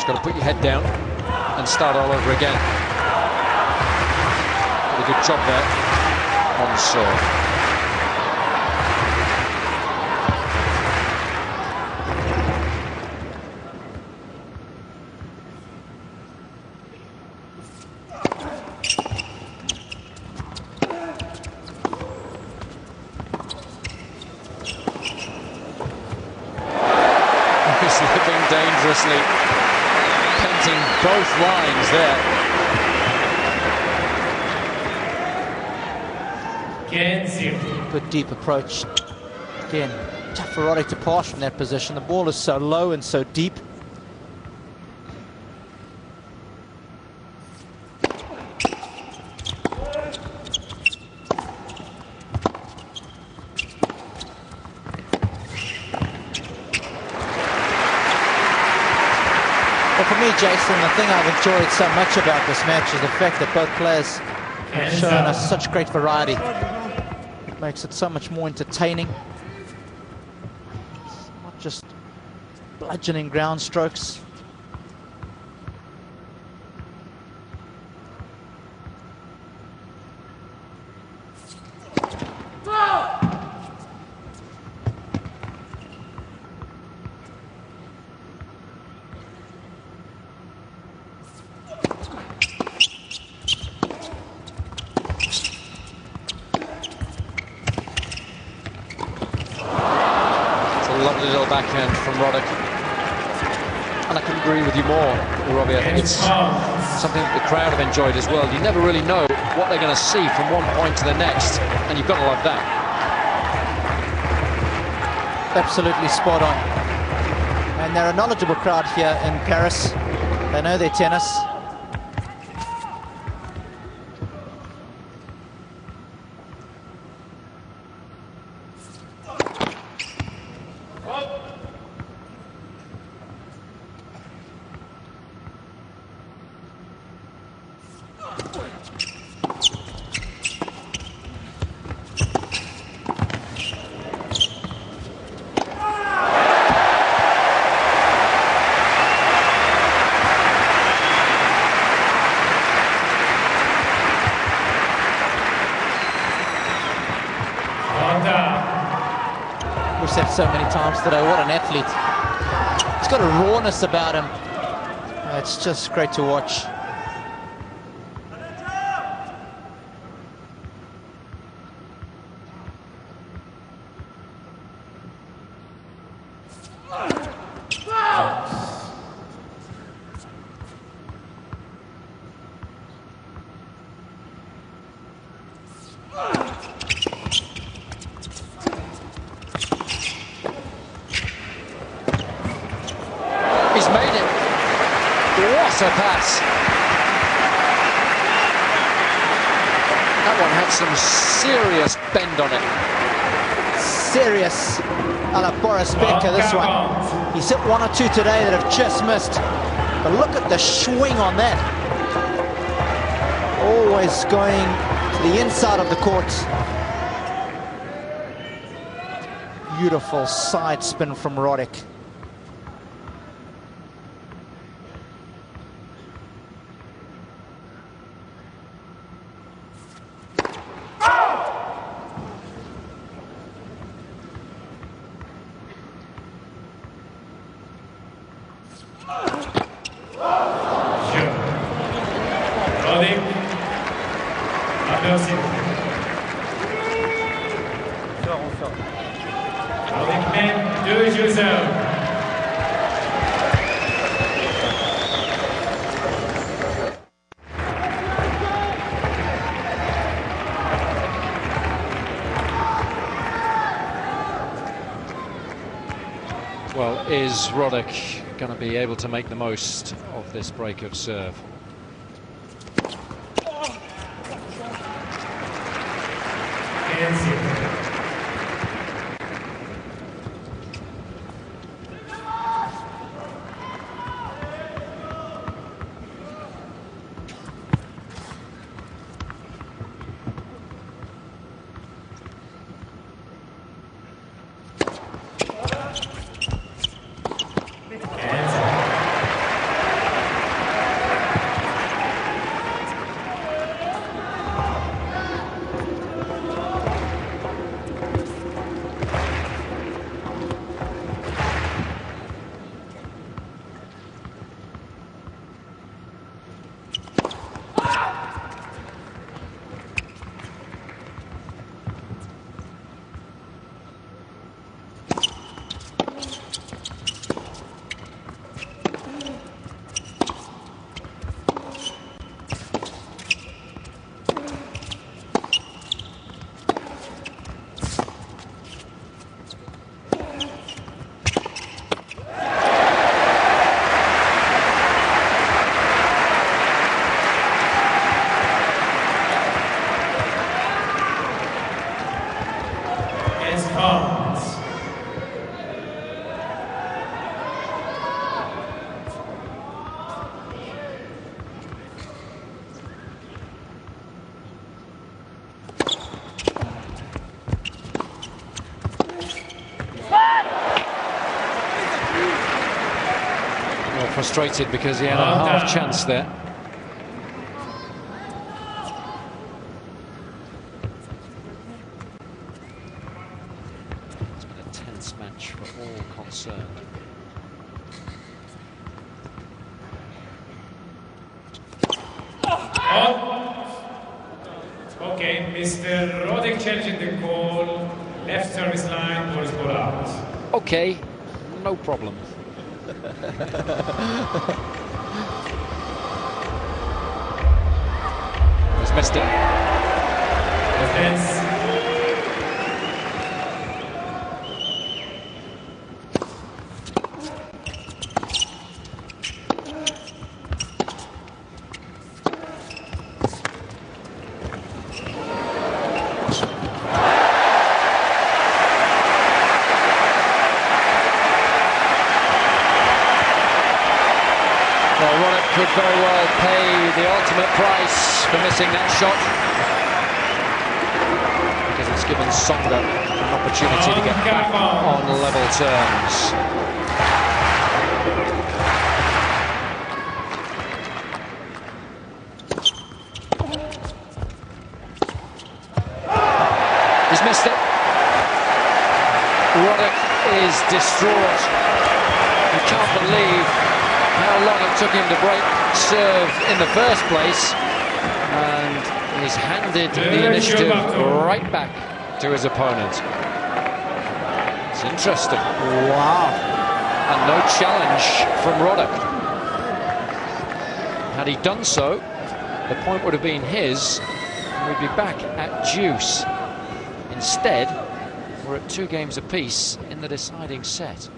Got to put your head down and start all over again. Did a good job there on serve. Slipping dangerously, painting both lines there. Good deep approach. Again, tough for Roddick to pass from that position. The ball is so low and so deep. For me, Jason, the thing I've enjoyed so much about this match is the fact that both players have shown us such great variety. It makes it so much more entertaining. It's not just bludgeoning ground strokes. Lovely little backhand from Roddick. And I couldn't agree with you more, Robbie. I think it's something that the crowd have enjoyed as well. You never really know what they're going to see from one point to the next, and you've got to love that. Absolutely spot on. And they're a knowledgeable crowd here in Paris. They know their tennis. We've said so many times today, what an athlete. He's got a rawness about him. It's just great to watch. He's made it. What a pass. That one had some serious bend on it. Serious a la Boris Becker, this one. He's hit one or two today that have just missed. But look at the swing on that. Always going to the inside of the court. Beautiful side spin from Roddick. Well, is Roddick going to be able to make the most of this break of serve? frustrated because he had a half chance there. It's been a tense match for all concerned. Okay, Mr. Roddick changing the call. Left service line, ball is ball out. Okay, no problem. He's missed it. Defense. Well, Roddick could very well pay the ultimate price for missing that shot, because it's given Tsonga an opportunity to get back on level terms. He's missed it. Roddick is distraught. You can't believe how long it took him to break serve in the first place, and he's handed the initiative right back to his opponent. It's interesting. Wow. And no challenge from Roddick. Had he done so, the point would have been his, and we'd be back at deuce. Instead, we're at 2 games apiece in the deciding set.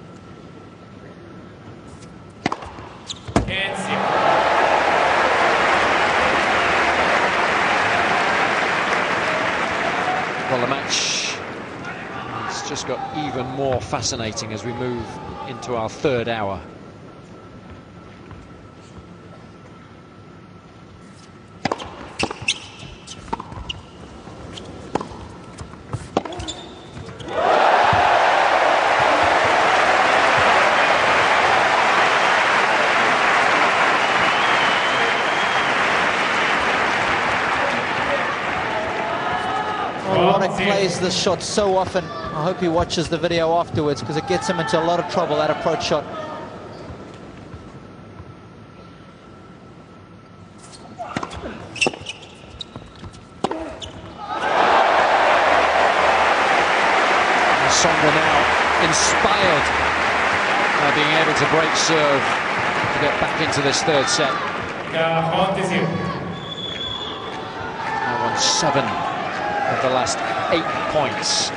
Well, the match has just got even more fascinating as we move into our 3rd hour. Roddick plays this shot so often. I hope he watches the video afterwards, because it gets him into a lot of trouble, that approach shot. Tsonga now inspired by being able to break serve to get back into this 3rd set. Now won 7 of the last 8 points.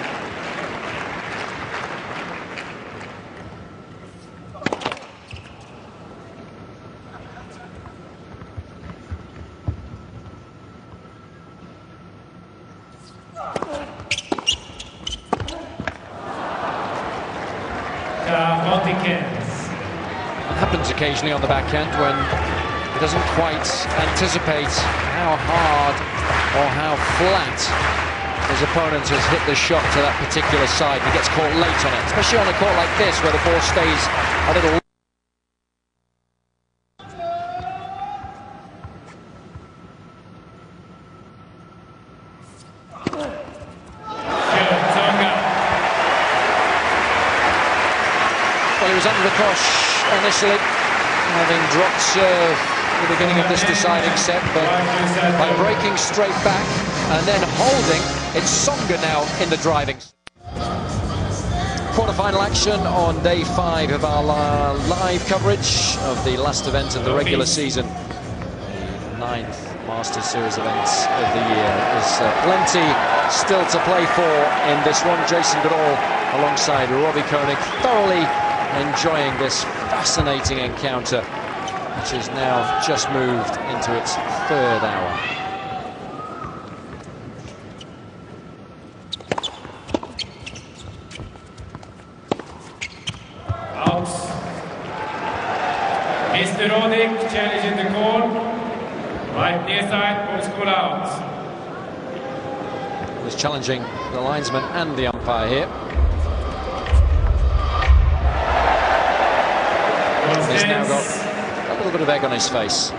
It happens occasionally on the backhand when he doesn't quite anticipate how hard or how flat his opponent has hit the shot to that particular side. He gets caught late on it, especially on a court like this where the ball stays a little. Well, he was under the cosh initially, having dropped serve at the beginning of this deciding set, but by breaking straight back and then holding, it's Tsonga now in the driving. Quarter-final action on day 5 of our live coverage of the last event of the regular season. The 9th Masters Series events of the year. There's plenty still to play for in this one. Jason Goodall alongside Robbie Koenig, thoroughly enjoying this fascinating encounter, which has now just moved into its 3rd hour. Out. Mr. Roddick challenging the call. Right near side, ball is called out. Was challenging the linesman and the umpire here. He's now got little bit of egg on his face.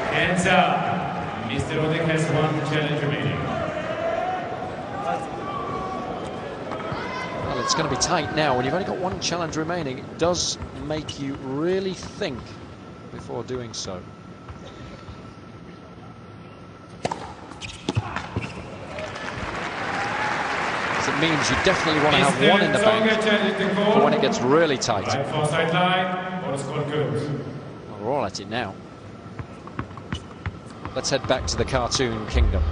Hands up. Mr. Roddick has one challenge remaining. Well, it's going to be tight now. When you've only got one challenge remaining, it does make you really think before doing so. It means you definitely want to have one in the bank for when it gets really tight. Right far sideline, ball scored good. Well, we're all at it now. Let's head back to the cartoon kingdom.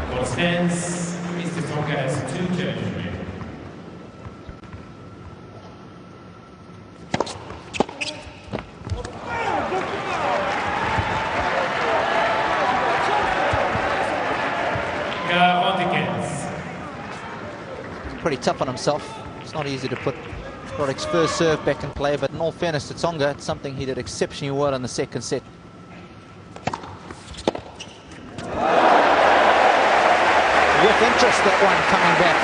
Ball stands. Mr. Tsonga has 2 challenges remaining. Pretty tough on himself. It's not easy to put Roddick's first serve back in play, but in all fairness to Tsonga, it's something he did exceptionally well in the second set. With interest, that one coming back.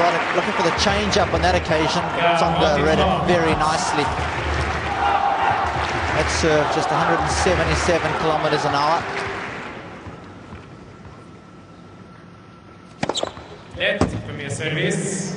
Roddick looking for the change-up on that occasion. Tsonga read it very nicely. That serve just 177 kilometers an hour. Left, premier service.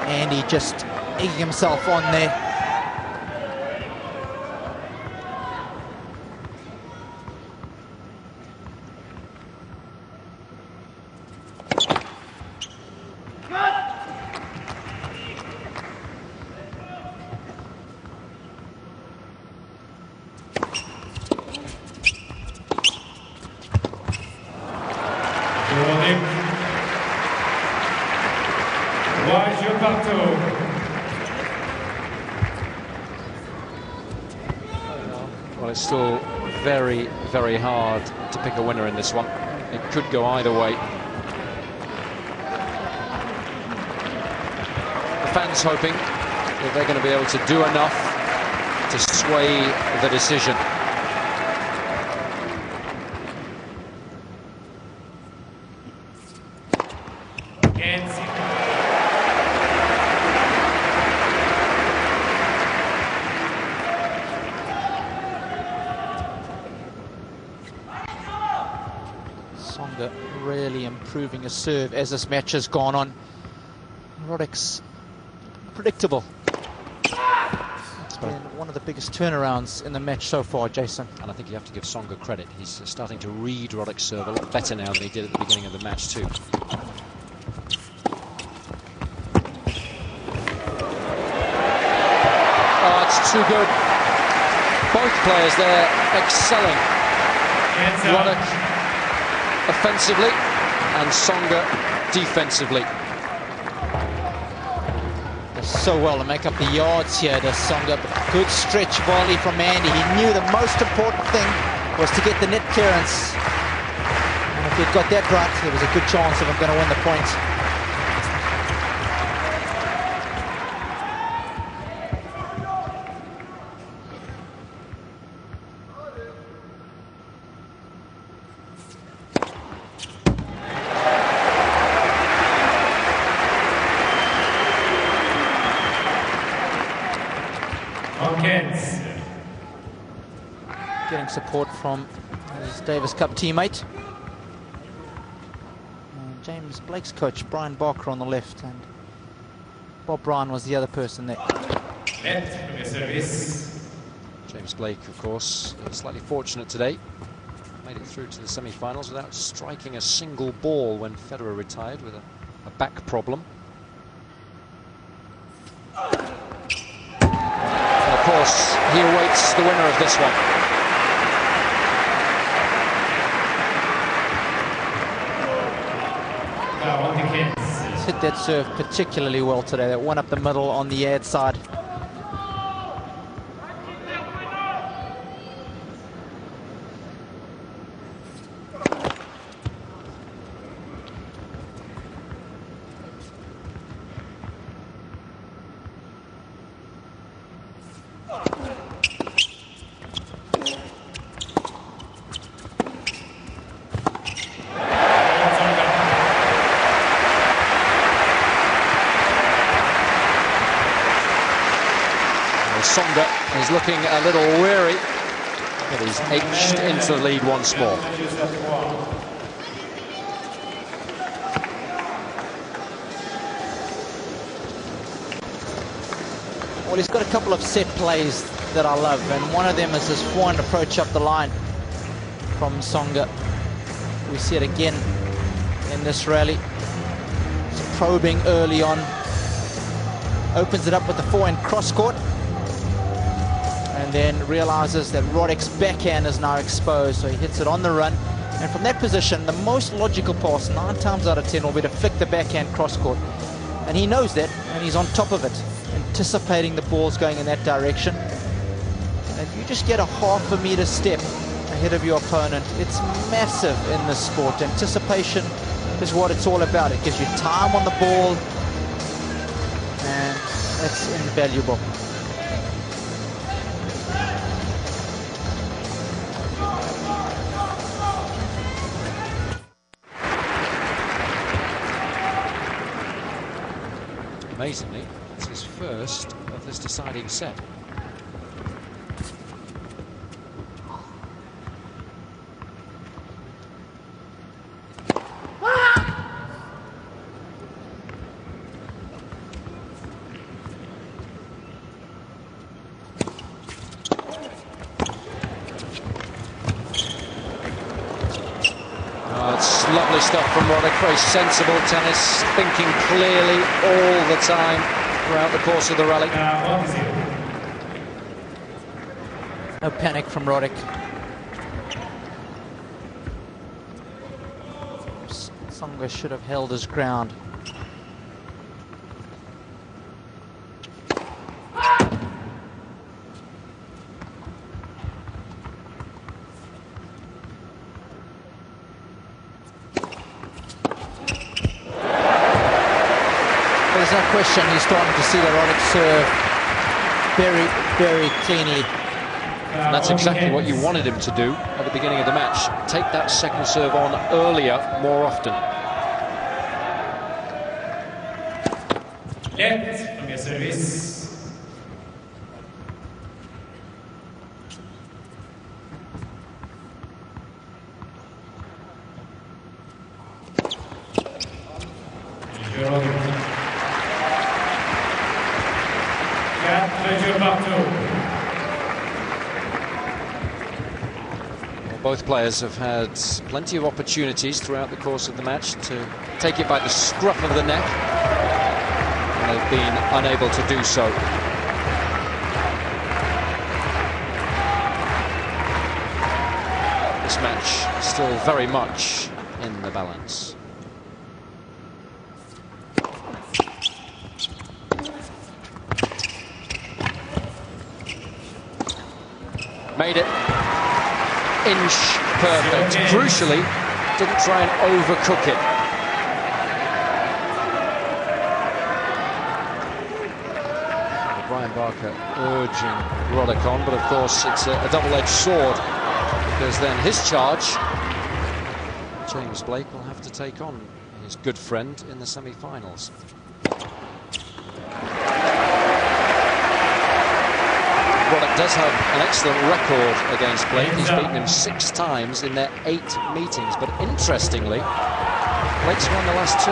And he just egging himself on there. Well, it's still very, very hard to pick a winner in this one. It could go either way. The fans hoping that they're going to be able to do enough to sway the decision. Tsonga really improving his serve as this match has gone on. Roddick's predictable. It's been one of the biggest turnarounds in the match so far, Jason. And I think you have to give Tsonga credit. He's starting to read Roddick's serve a lot better now than he did at the beginning of the match too. Oh, it's too good. Both players there excelling. Roddick offensively and Tsonga defensively. Does so well to make up the yards here, does Tsonga. Good stretch volley from Andy. He knew the most important thing was to get the net clearance. And if he'd got that right, there was a good chance of him going to win the point. Getting support from his Davis Cup teammate. James Blake's coach, Brian Barker, on the left, and Bob Bryan was the other person there. Left service. James Blake, of course, slightly fortunate today. made it through to the semi-finals without striking a single ball when Federer retired with a back problem. And of course, he awaits the winner of this one. He's hit that serve particularly well today. That one up the middle on the ad side. Tsonga is looking a little weary, but he's edged into the lead once more. Well, he's got a couple of set plays that I love, and one of them is this forehand approach up the line from Tsonga. We see it again in this rally. It's probing early on. Opens it up with the forehand cross-court. And then realizes that Roddick's backhand is now exposed, so he hits it on the run. And from that position, the most logical pass, 9 times out of 10, will be to flick the backhand cross-court. And he knows that, and he's on top of it, anticipating the ball's going in that direction. And if you just get a half a meter step ahead of your opponent, it's massive in this sport. Anticipation is what it's all about. It gives you time on the ball, and it's invaluable. Amazingly, it's his first of this deciding set. It's lovely stuff from Roddick. Very sensible tennis, thinking clearly all the time throughout the course of the rally. No panic from Roddick. Tsonga should have held his ground. There's no question he's starting to see the Roddick serve very, very cleanly. And that's exactly what you wanted him to do at the beginning of the match. Take that second serve on earlier, more often. Left from your service. Both players have had plenty of opportunities throughout the course of the match to take it by the scruff of the neck, and they've been unable to do so. This match still very much in the balance. Made it. Inch perfect. Crucially, didn't try and overcook it. Brian Barker urging Roddick on, but of course it's a double-edged sword, because then his charge, James Blake will have to take on his good friend in the semi-finals. Roddick does have an excellent record against Blake. He's beaten him 6 times in their 8 meetings. But interestingly, Blake's won the last 2.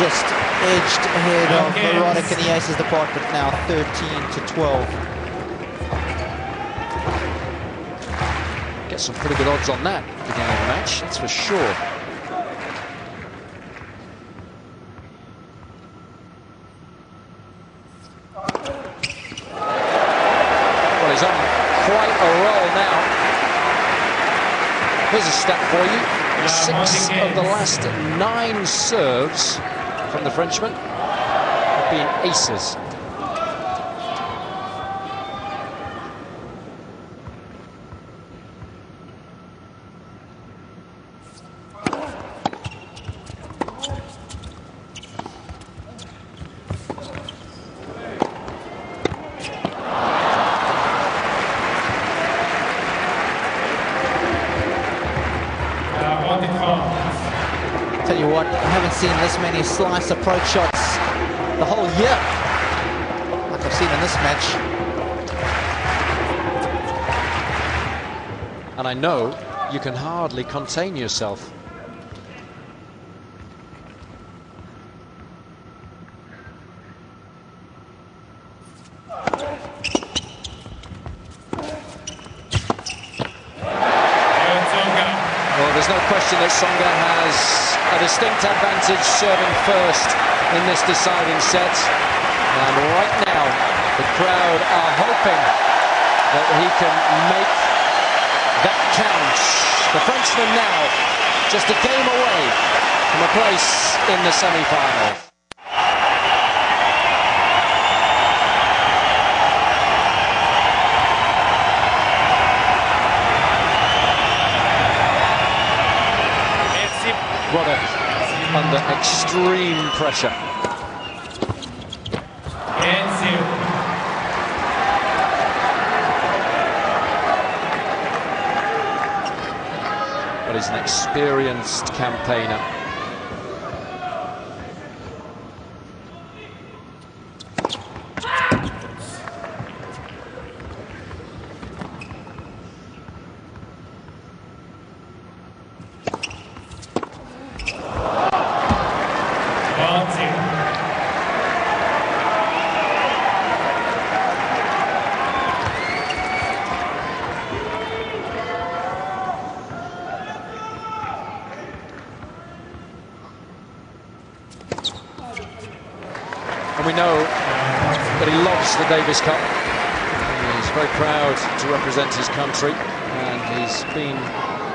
just edged ahead of Roddick in the aces department now, 13-12. Get some pretty good odds on that at the beginning of the match, that's for sure. Well, he's on quite a roll now. Here's a stat for you. 6 of the last 9 serves from the Frenchman have been aces. Tell you what, I haven't seen this many slice approach shots the whole year like I've seen in this match. And I know you can hardly contain yourself. Well, there's no question that Tsonga has a distinct advantage serving first in this deciding set. And right now, the crowd are hoping that he can make that count. The Frenchman now just a game away from a place in the semi-final. Roddick under extreme pressure. But he's an experienced campaigner. And we know that he loves the Davis Cup. He's very proud to represent his country, and he's been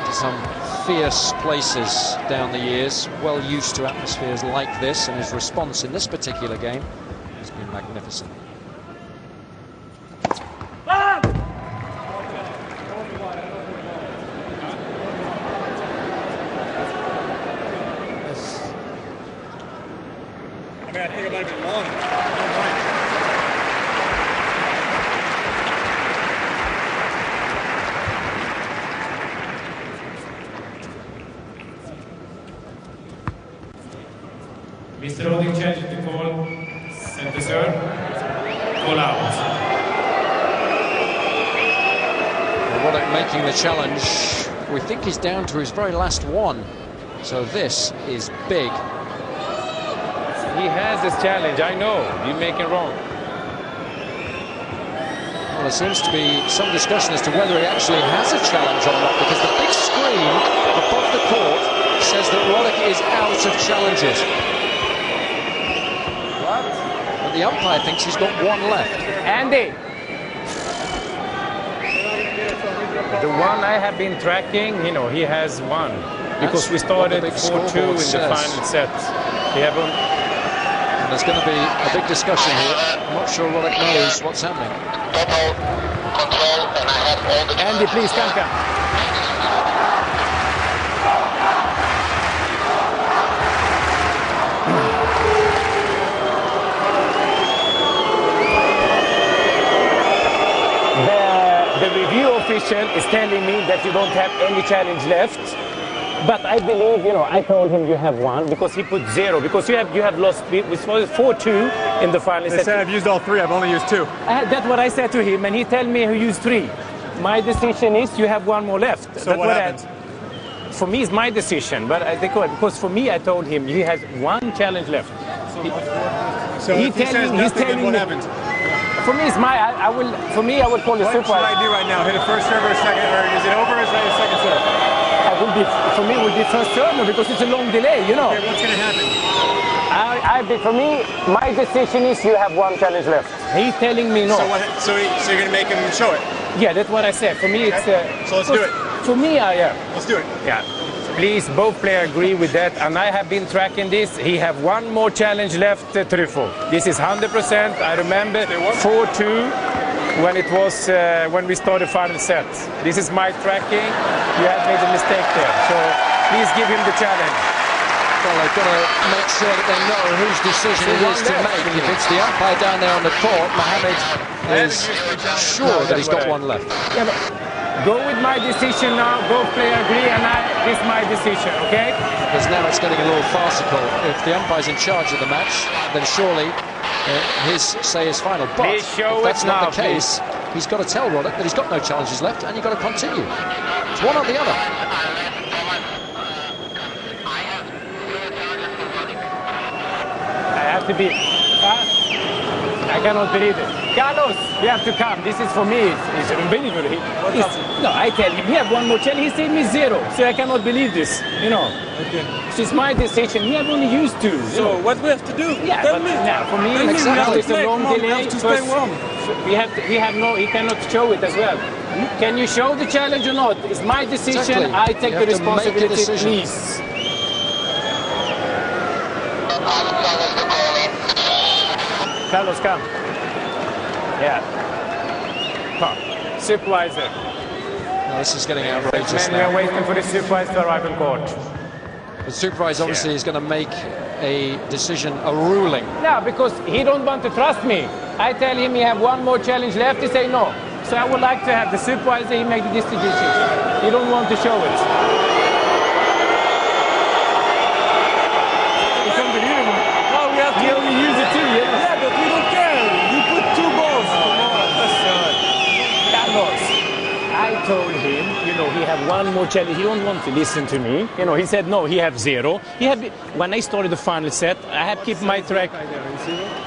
to some fierce places down the years, well used to atmospheres like this, and his response in this particular game has been magnificent. I think it might have been long. Mr. Roddick changes the call. Center serve. Call out. Well, Roddick making the challenge. We think he's down to his very last one. So this is big. He has this challenge, I know. You're making wrong. Well, there seems to be some discussion as to whether he actually has a challenge or not, because the big screen above the court says that Roddick is out of challenges. What? But the umpire thinks he's got one left. Andy! The one I have been tracking, you know, he has one. Because we started 4-2 in the final set. He haven't. And there's going to be a big discussion here. I'm not sure Roddick knows what's happening. Total control, and I have all the... Andy, please, come. The review official is telling me that you don't have any challenge left. But I believe, you know, I told him you have one because he put 0. Because you have lost, which was 4-2 in the final set. They said I've used all 3, I've only used 2. That's what I said to him, and he told me he used 3. My decision is you have one more left. So what happens? for me, it's my decision. But because for me, I told him he has one challenge left. So if he says nothing, then what happens? For me, it's my. I will. For me, I would call it What should supervisor. I do right now? Hit a first serve or a second, or is it over? Or is it a second serve? For me, it would be first serve because it's a long delay. You know. Okay, what's going to happen? For me, my decision is you have one challenge left. He's telling me no. So you're going to make him show it? Yeah, that's what I said. For me, it's. So let's do it. For me, yeah. Let's do it. Yeah. Please, both players agree with that, and I have been tracking this. He have one more challenge left, Truffaut. This is 100%. I remember 4-2 when it was when we started final set. This is my tracking. You have made a mistake there, so please give him the challenge. Well, they've got to make sure that they know whose decision it is to make. If it's the umpire down there on the court, Mohammed is sure that he's got one left. Yeah, but go with my decision now. Both players agree, and this is my decision, okay? Because now it's getting a little farcical. If the umpire's in charge of the match, then surely his say is final. But if that's not the case, he's got to tell Roddick that he's got no challenges left, and you've got to continue. It's one or the other. I have to be. I cannot believe it. Carlos, you have to come. This is for me. It's unbelievable. No, I tell him, he have one more challenge. He said me 0. So I cannot believe this. You know. Okay. It's my decision. He have only used 2. So what we have to do? Yeah, Tell me. Now, for me, exactly. it's a long delay. We have to stay warm. He cannot show it as well. Can you show the challenge or not? It's my decision. Exactly. I take the responsibility, please. Carlos, come. Yeah. Come. Supervisor. No, this is getting outrageous We are now. waiting for the supervisor to arrive in court. The supervisor obviously is going to make a decision, a ruling. No, because he don't want to trust me. I tell him he have one more challenge left. He say no. So I would like to have the supervisor. He make the decision. He don't want to show it. It's unbelievable. No, we have to. He only use it too. Yeah, but we don't care. You put 2 balls. Come on. Carlos, I told him, you know, he have one more challenge. He don't want to listen to me. You know, he said no. He have 0. When I started the final set, I have keep my track.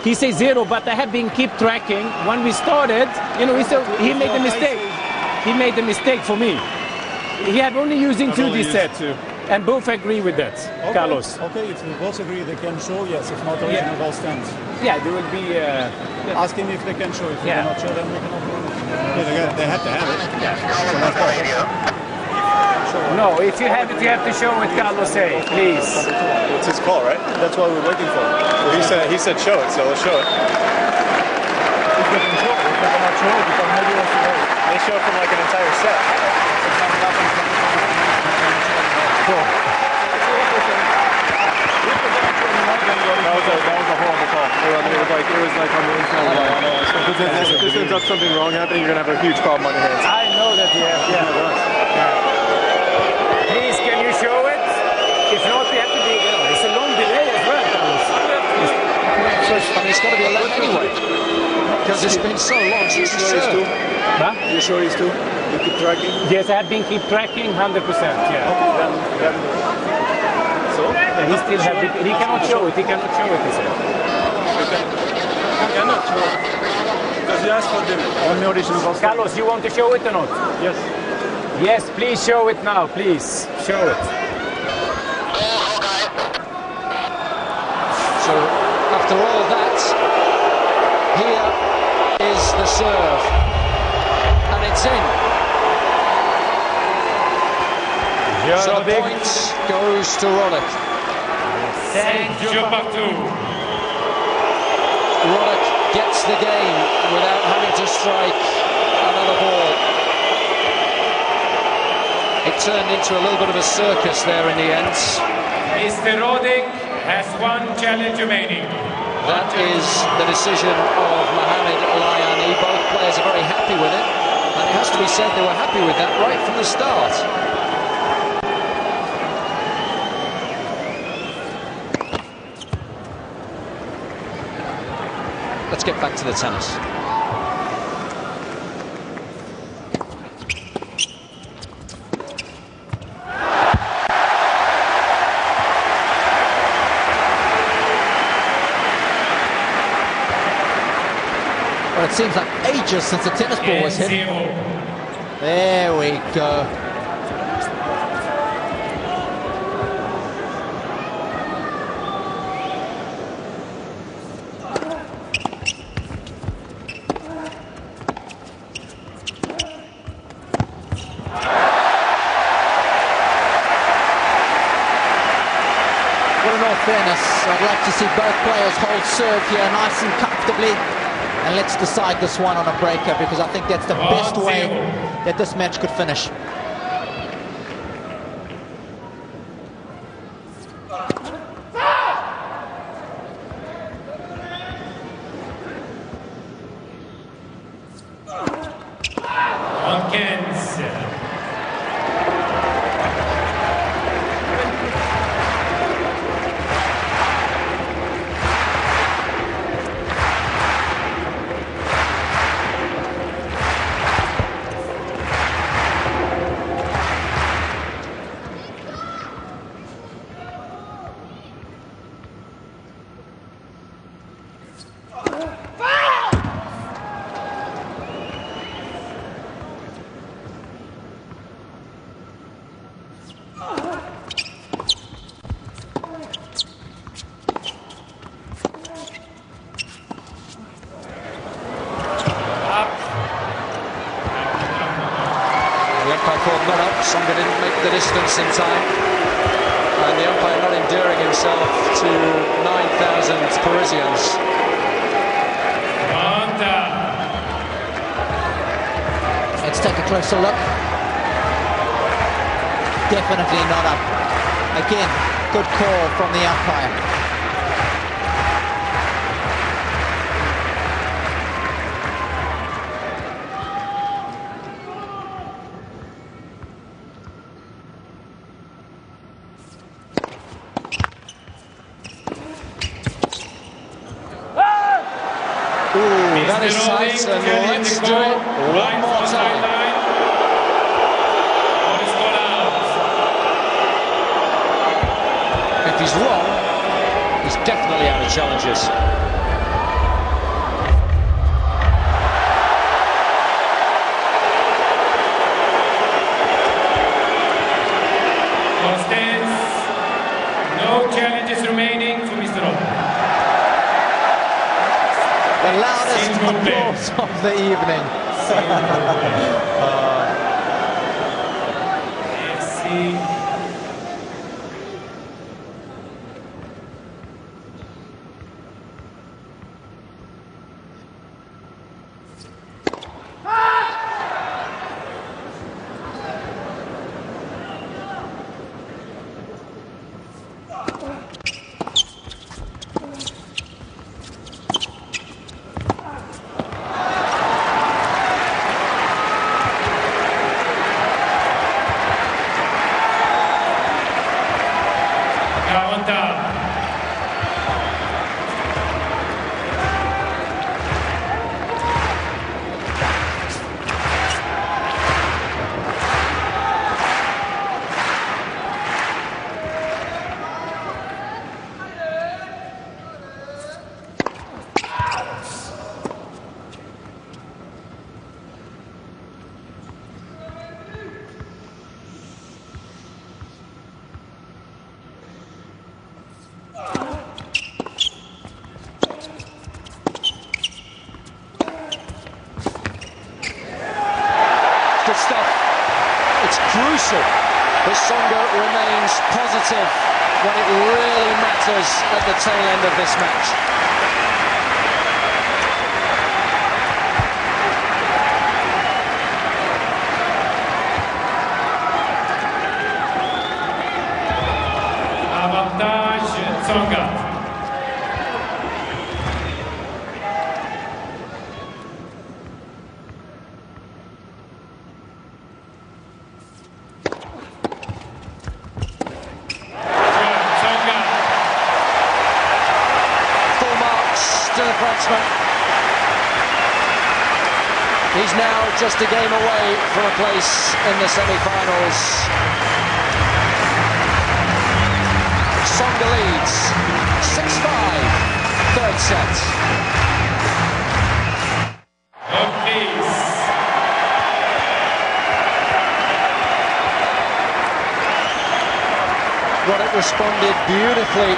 He says 0, but I have been keep tracking. When we started, you know, he made a mistake. He made a mistake for me. He had only using 2 this set, and both agree with that, okay. Carlos. Okay, if we both agree, they can show, yes. If not, original ball stands. Yeah, there will be. Ask him if they can show. If they cannot show, then we cannot do it. Yeah, they have to have it. No, if you have it, you have to show it, Carlos say, please. It's his call, right? That's what we're waiting for. Well, he said show it, so let's show it. If they can show, if they cannot show, because maybe also They show it from like an entire set. Cool. That was a horrible call. It was like on the inside line. If this ends up something wrong happening, you're gonna have a huge problem on your hands. I know that you have. Please, can you show it? If not, we have to be. You know, it's a long delay as well, Carlos. I mean, it's got to be 11 anyway. Because it's been so long since you served. Huh? You sure he's 2? You keep tracking? Yes, I have been keep tracking 100%. Yeah. Then so? He still have. He cannot show it. He cannot show it. He said. You cannot show. Because you asked for them. only original ball stands. Carlos, you want to show it or not? Yes. Yes, please show it now. Please show it. So, after all that, here is the serve. And it's in. So the point goes to Roddick. Roddick gets the game without having to strike another ball. It turned into a little bit of a circus there in the end. Mr. Roddick has 1 challenge remaining. That is the decision of Mohammed Al-Ayani. Both players are very happy with it, and it has to be said they were happy with that right from the start. Let's get back to the tennis. It seems like ages since the tennis ball was hit. 10-0. There we go. Well, in all fairness, I'd like to see both players hold serve here nice and comfortably. And let's decide this one on a breaker, because I think that's the best way that this match could finish. Tsonga didn't make the distance in time, and the umpire not endearing himself to 9,000 Parisians. Let's take a closer look. Definitely not up. Again, good call from the umpire. Ooh, that is tight, and let's do it one more time. If he's wrong, he's definitely out of challenges. No challenges remaining for Mr. Roddick. The loudest applause of the evening. Merci. Good stuff. It's crucial that Tsonga remains positive when it really matters at the tail end of this match. Avantage Tsonga. He's now just a game away from a place in the semi-finals. Tsonga leads 6-5, third set. Stop, please. Roddick responded beautifully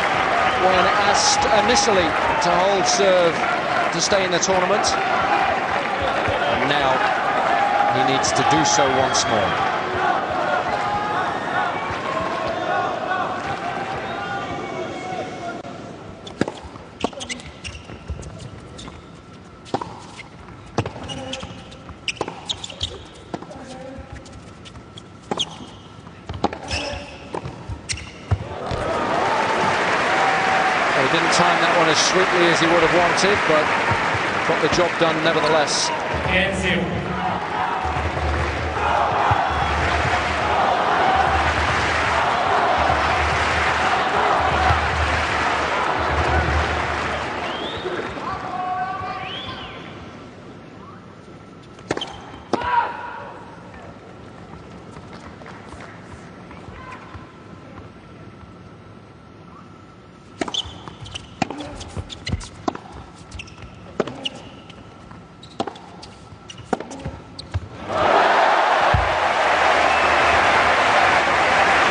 when asked initially to hold serve to stay in the tournament. And now he needs to do so once more. He didn't time that one as sweetly as he would have wanted, but got the job done nevertheless.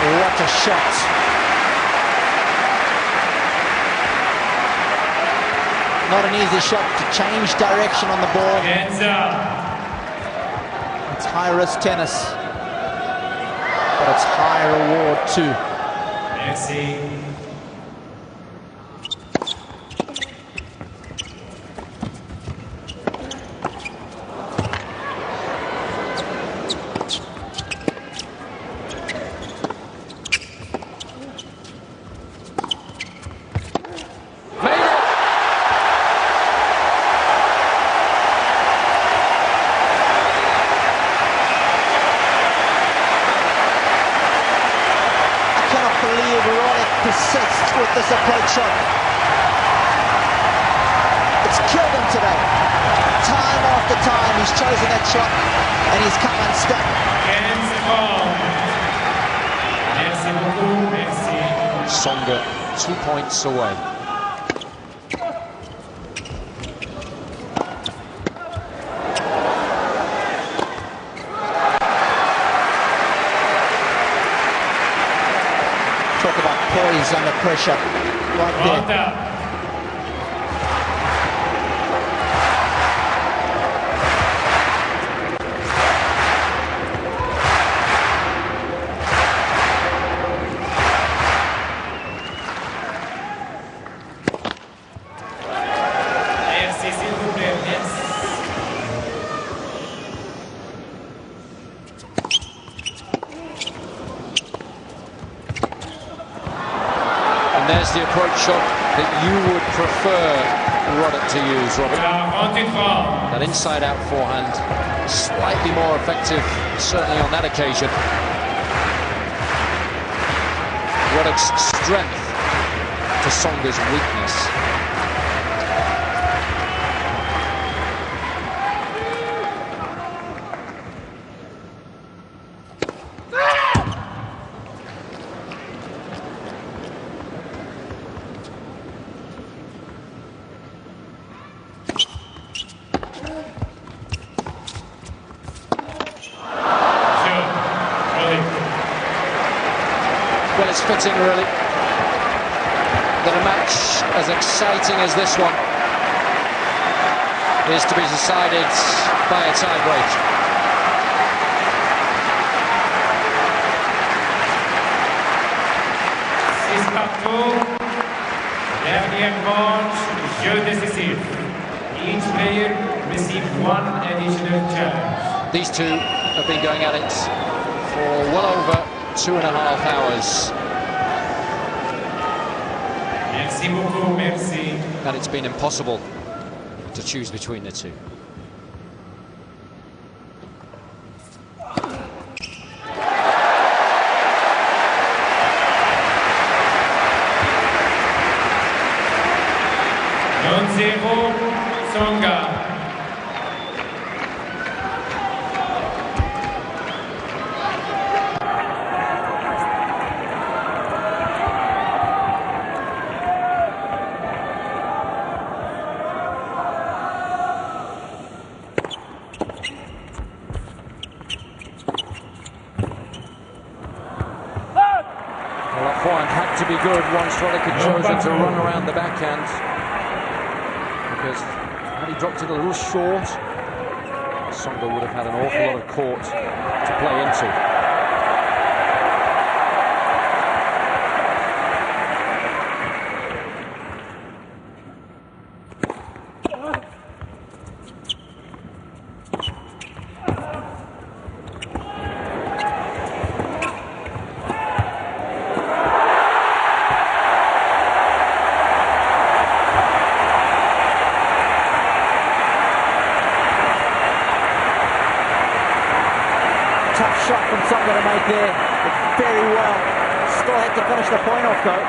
What a shot. Not an easy shot to change direction on the ball. It's high-risk tennis, but it's high reward too. Merci. Persists with this approach shot. It's killed him today. Time after time he's chosen that shot and he's come unstuck. Tsonga 2 points away. Talk about poise under pressure. Right there. And there's the approach shot that you would prefer Roddick to use, Robert. That inside-out forehand, slightly more effective, certainly on that occasion. Roddick's strength to Tsonga's weakness. Well, it's fitting, really, that a match as exciting as this one is to be decided by a tie-break. C'est partout. Dernier match, jeu décisif. Each player received one additional challenge. These two have been going at it for well over 2.5 hours. Merci beaucoup, merci. And it's been impossible to choose between the two. Non-zero, Tsonga. had to be good once Roddick had chosen to run around the backhand, because had he dropped it a little short, Tsonga would have had an awful lot of court to play into. Tough shot from Tsonga to make there, but very well. Still had to finish the point off though.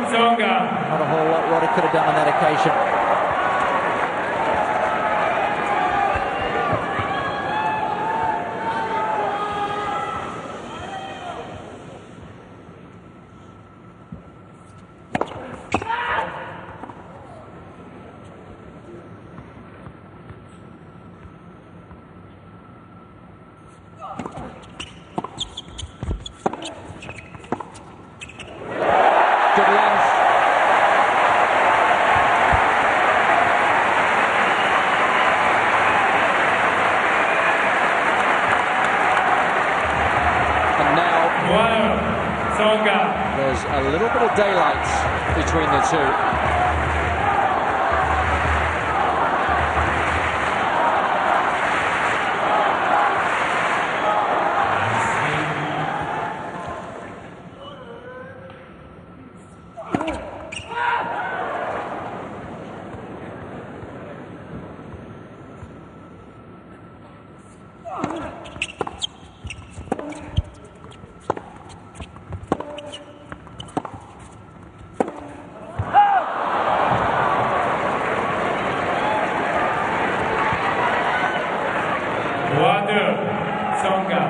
Tsonga. Not a whole lot Roddick could have done on that occasion. Good length. And now Tsonga. there's a little bit of daylight between the two. Tsonga.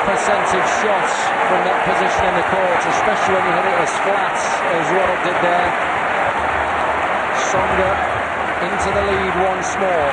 Percentage shots from that position in the court, especially when you hit it as flat as Roddick did there. Tsonga into the lead once more.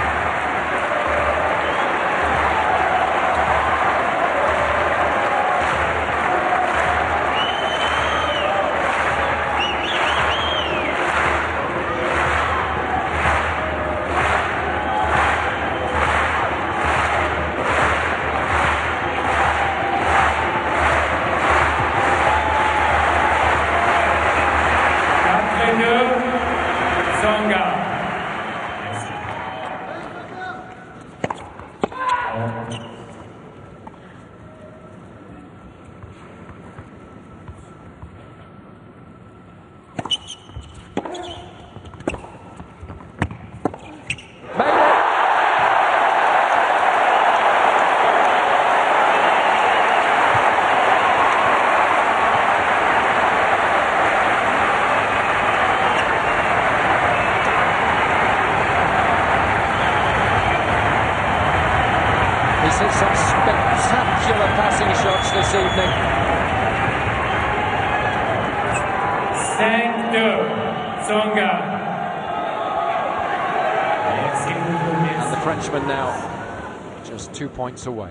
Tsonga. He's hit some spectacular passing shots this evening. 5-2, Tsonga. And the Frenchman now just 2 points away.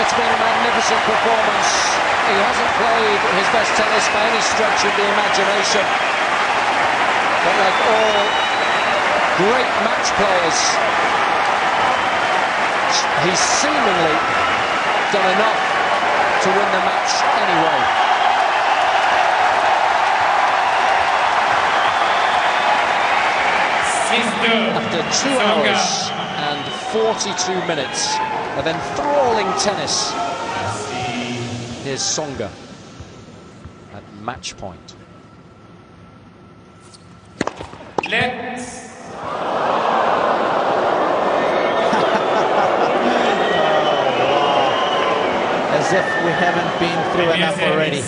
It's been a magnificent performance. He hasn't played his best tennis by any stretch of the imagination. But like all great match players, he's seemingly done enough to win the match anyway. After 2 hours and 42 minutes of enthralling tennis, here's Tsonga at match point. Let's. As if we haven't been through enough already.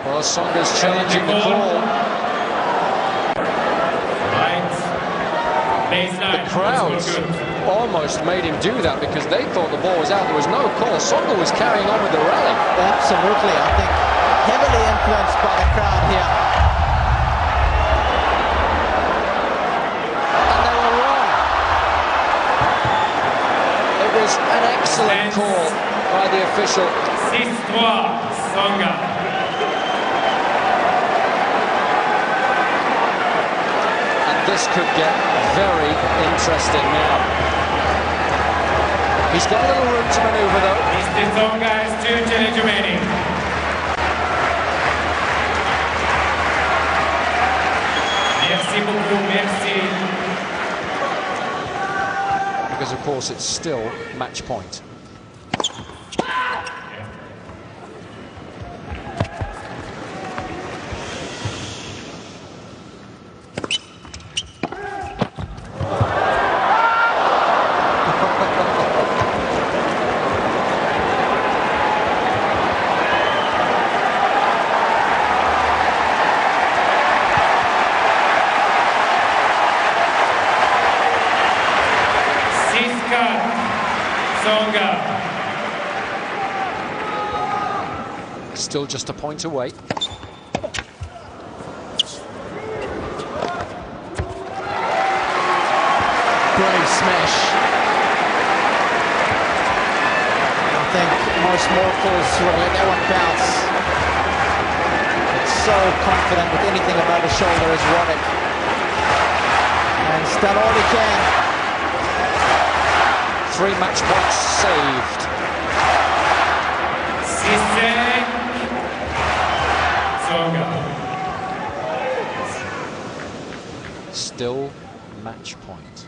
Well, Tsonga's challenging the call. The crowds almost made him do that because they thought the ball was out. There was no call. Tsonga was carrying on with the rally. Absolutely, I think heavily influenced by the crowd here. And they were wrong. It was an excellent call by the official. 6-3, Tsonga. This could get very interesting now. He's got a little room to maneuver though. Mr. Tsonga has 2 challenges remaining. Merci beaucoup, merci. Because of course it's still match point. Tsonga. Still just a point away. Great smash. I think most mortals will let that one bounce. It's so confident with anything above the shoulder as Roddick. And he's done all he can. 3 match points saved. Tsonga. Still match point.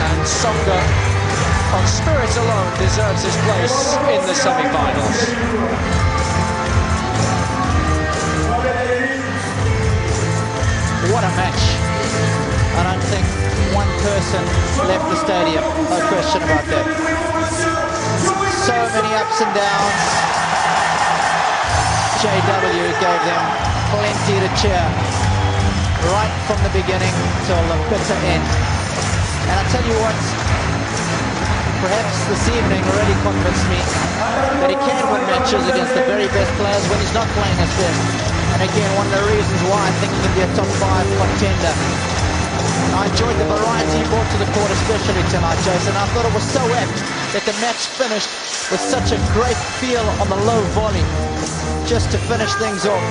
And Tsonga, on spirit alone, deserves his place in the semi-finals. What a match. I don't think one person left the stadium, no question about that. So many ups and downs. JW gave them plenty to cheer, right from the beginning till the bitter end. And I tell you what, perhaps this evening already convinced me that he can win matches against the very best players when he's not playing his best. And again, one of the reasons why I think he can be a top 5 contender. I enjoyed the variety he brought to the court, especially tonight, Jason. I thought it was so apt that the match finished with such a great feel on the low volley, just to finish things off.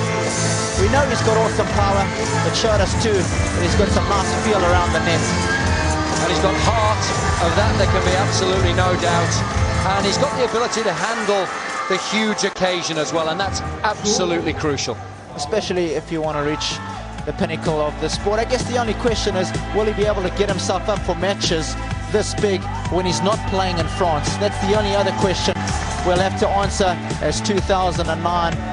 We know he's got awesome power, but showed us too that he's got some nice feel around the net. And he's got heart, of that there can be absolutely no doubt. And he's got the ability to handle the huge occasion as well, and that's absolutely crucial. Especially if you want to reach the pinnacle of the sport. I guess the only question is, will he be able to get himself up for matches this big when he's not playing in France? That's the only other question we'll have to answer as 2009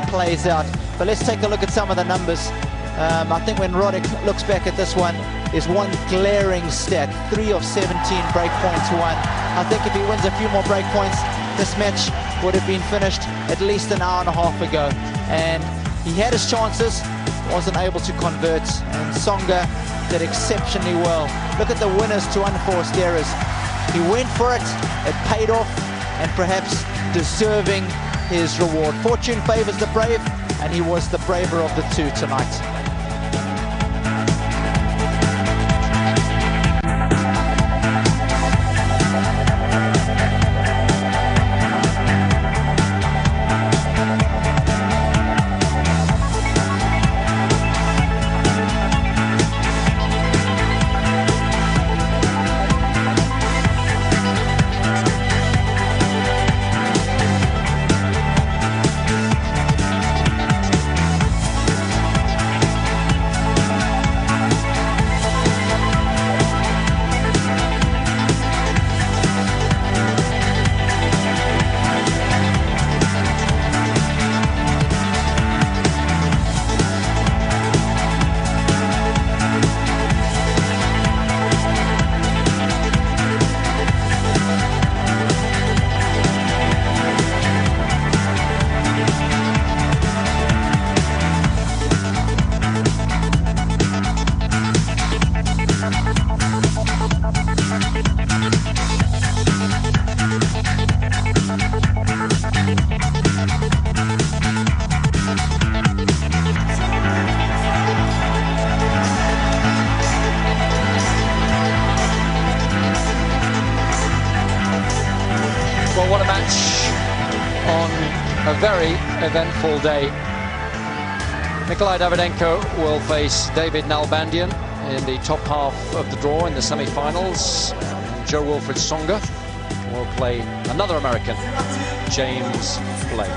plays out. But let's take a look at some of the numbers. I think when Roddick looks back at this one, there's one glaring stat: 3 of 17 break points won. I think if he wins a few more break points, this match would have been finished at least an hour and a half ago. And he had his chances, wasn't able to convert, and Tsonga did exceptionally well. Look at the winners to unforced errors. He went for it, it paid off, and perhaps deserving his reward. Fortune favors the brave, and he was the braver of the two tonight. Well, what a match on a very eventful day. Nikolai Davydenko will face David Nalbandian in the top half of the draw in the semi-finals. Joe Wilfred Tsonga will play another American, James Blake.